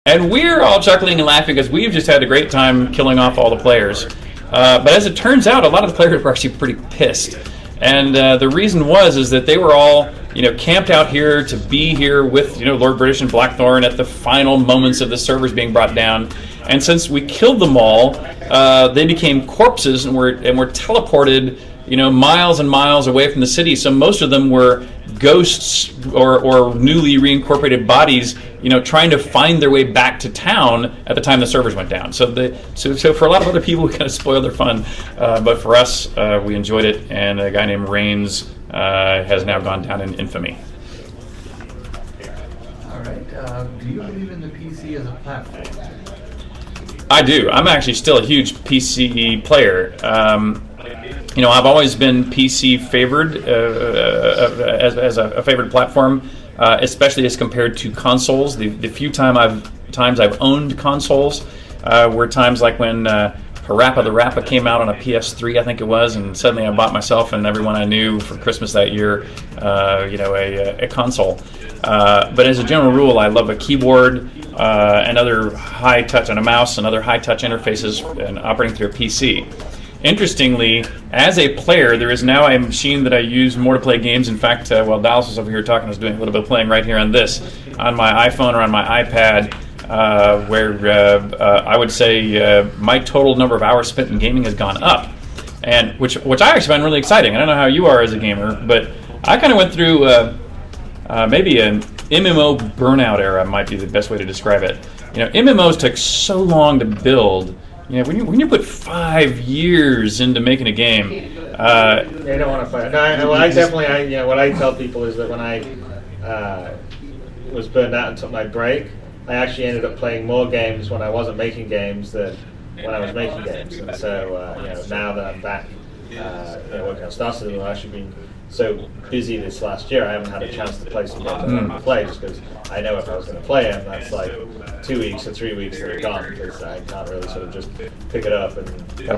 And we're all chuckling and laughing because we've just had a great time killing off all the players. But as it turns out, a lot of the players were actually pretty pissed. And the reason is that they were all, camped out here to be here with, Lord British and Blackthorn at the final moments of the servers being brought down. And since we killed them all, they became corpses and were teleported, miles and miles away from the city. So most of them were ghosts or newly reincorporated bodies, trying to find their way back to town at the time the servers went down. So for a lot of other people, we kind of spoiled their fun, but for us, we enjoyed it. And a guy named Reigns has now gone down in infamy. All right. Do you believe in the PC as a platform? I do. I'm actually still a huge PC player. I've always been PC favored as a favored platform, especially as compared to consoles. The few times I've owned consoles were times like when Parappa the Rappa came out on a PS3, I think it was, and suddenly I bought myself and everyone I knew for Christmas that year, a console. But as a general rule, I love a keyboard and other high touch, and a mouse and other high touch interfaces, and operating through a PC. Interestingly, as a player, there is now a machine that I use more to play games. In fact, while Dallas was over here talking, I was doing a little bit of playing right here on my iPhone or on my iPad, where I would say my total number of hours spent in gaming has gone up, and which I actually find really exciting. I don't know how you are as a gamer, but I kind of went through maybe an MMO burnout era might be the best way to describe it. MMOs took so long to build. When you put 5 years into making a game, they don't want to play. No, what I tell people is that when I was burned out and took my break, I actually ended up playing more games when I wasn't making games than when I was making games. And so, now that I'm back working on Star Citizen, I've actually been so busy this last year, I haven't had a chance to play some games I want to play, just because I know if I was going to play them, that's like 2 weeks or 3 weeks that are gone, because I can't really sort of just pick it up and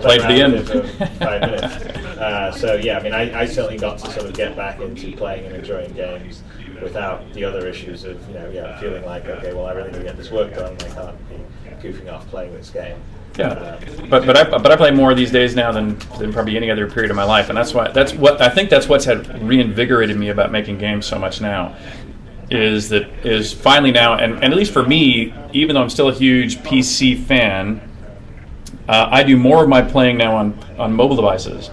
play to the end for 5 minutes. So yeah, I mean, I certainly got to sort of get back into playing and enjoying games without the other issues of feeling like, okay, well, I really need to get this work done, I can't be goofing off playing this game. Yeah, but I play more these days now than probably any other period of my life, and that's what's had reinvigorated me about making games so much now, is finally now, and at least for me, even though I'm still a huge PC fan, I do more of my playing now on mobile devices,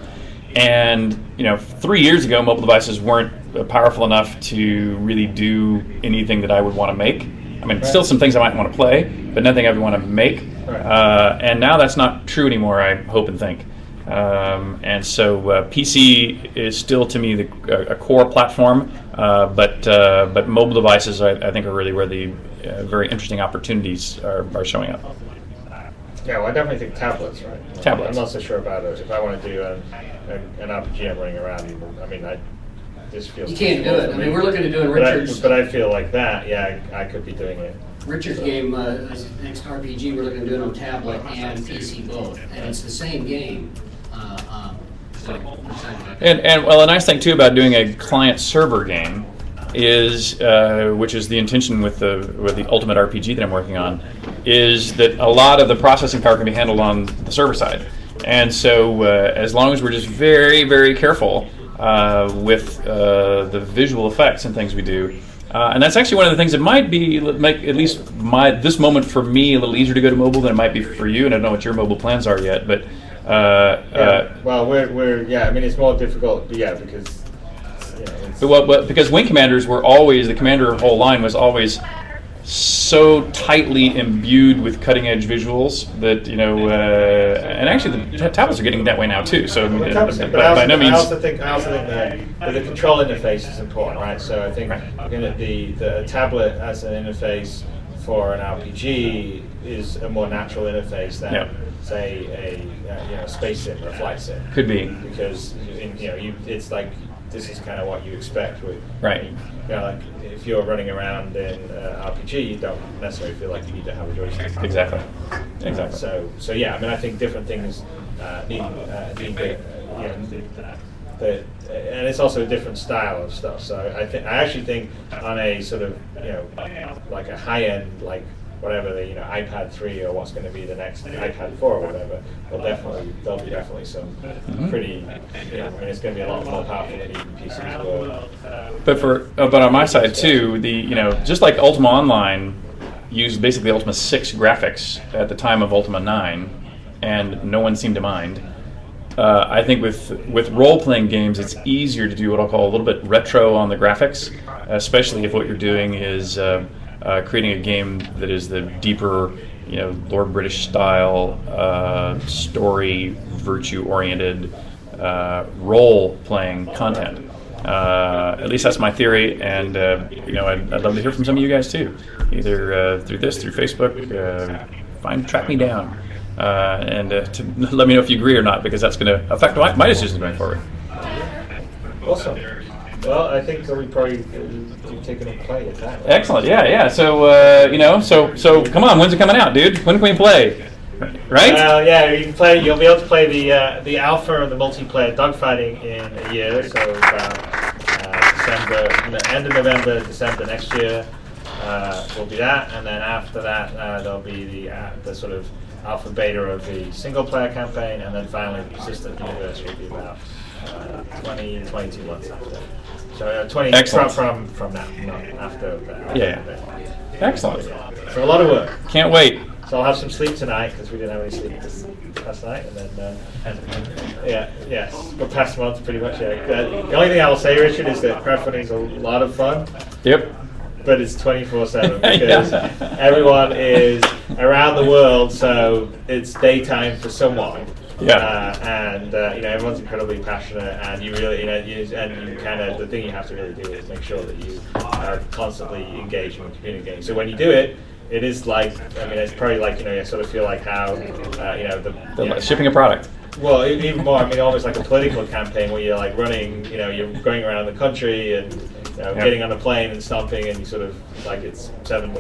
and 3 years ago mobile devices weren't powerful enough to really do anything that I would want to make. I mean, still some things I might want to play, but nothing I would want to make. And now that's not true anymore, I hope and think. And so PC is still, to me, a core platform, but mobile devices, I think, are really where the very interesting opportunities are showing up. Yeah, well, I definitely think tablets, right? Tablets. I'm not so sure about it. If I want to do an RPG, I'm running around. I mean, this feels. You can't do it. I mean, we're looking at doing Richard's. But I feel like that. Yeah, I could be doing it. Richard's game, next RPG, we're looking to do it on tablet and PC both, and it's the same game. And well, the nice thing too about doing a client server game is, which is the intention with the Ultimate RPG that I'm working on, is that a lot of the processing power can be handled on the server side, and so as long as we're just very, very careful with the visual effects and things we do. And that's actually one of the things that might make at least this moment for me a little easier to go to mobile than it might be for you. And I don't know what your mobile plans are yet, but well, we're I mean, it's more difficult, because because Wing Commanders were always, the Commander whole line was always so tightly imbued with cutting-edge visuals that and actually the tablets are getting that way now too. So by no means. I also think that the control interface is important, right? So I think the tablet as an interface for an RPG is a more natural interface than say a space sim or a flight sim. Could be, because it's like, this is kind of what you expect with right. Like if you're running around in RPG, you don't necessarily feel like you need to have a joystick. Exactly. So yeah, I mean, I think different things need and it's also a different style of stuff. So I actually think on a sort of like a high end, like whatever the iPad 3 or what's going to be the next iPad 4 or whatever, there'll be definitely some pretty, I mean, it's going to be a lot more powerful than even PCs were. But on my side too, just like Ultima Online used basically Ultima 6 graphics at the time of Ultima 9, and no one seemed to mind. I think with role-playing games, it's easier to do what I'll call a little bit retro on the graphics, especially if what you're doing is creating a game that is the deeper, Lord British style, story, virtue-oriented, role-playing content. At least that's my theory, and I'd love to hear from some of you guys too, either through Facebook, track me down, and to let me know if you agree or not, because that's going to affect my decisions going forward. Awesome. Well, I think we probably take it and play it. Excellent. Yeah. So so come on. When's it coming out, dude? When can we play? Right? Yeah, you can play. You'll be able to play the alpha and the multiplayer dogfighting in a year. So December, end of November, December next year will be that, and then after that there'll be the sort of alpha beta of the single player campaign, and then finally the persistent universe will be about 22 months after. So 20 from now, not after that. Yeah. Excellent. So a lot of work. Can't wait. So I'll have some sleep tonight, because we didn't have any sleep last night, and then but past month pretty much. Yeah. The only thing I will say, Richard, is that crowdfunding is a lot of fun. Yep. But it's 24/7 because everyone is around the world, so it's daytime for someone. Yeah. And everyone's incredibly passionate, and you really, the thing you have to really do is make sure that you are constantly engaging and communicating. So when you do it, it is like, it's probably like, you sort of feel like how, shipping a product. Well, even more, almost like a political campaign where you're like running, you're going around the country and getting on a plane and stomping, and you sort of, like, it's 7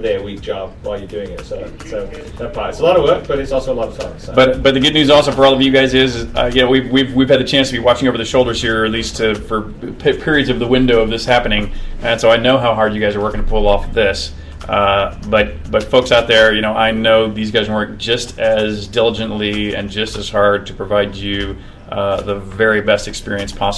day a week job while you're doing it. So that part, it's a lot of work, but it's also a lot of fun. So. But the good news also for all of you guys is, we've had the chance to be watching over the shoulders here, at least for periods of the window of this happening, and so I know how hard you guys are working to pull off this. But folks out there, I know these guys work just as diligently and just as hard to provide you the very best experience possible.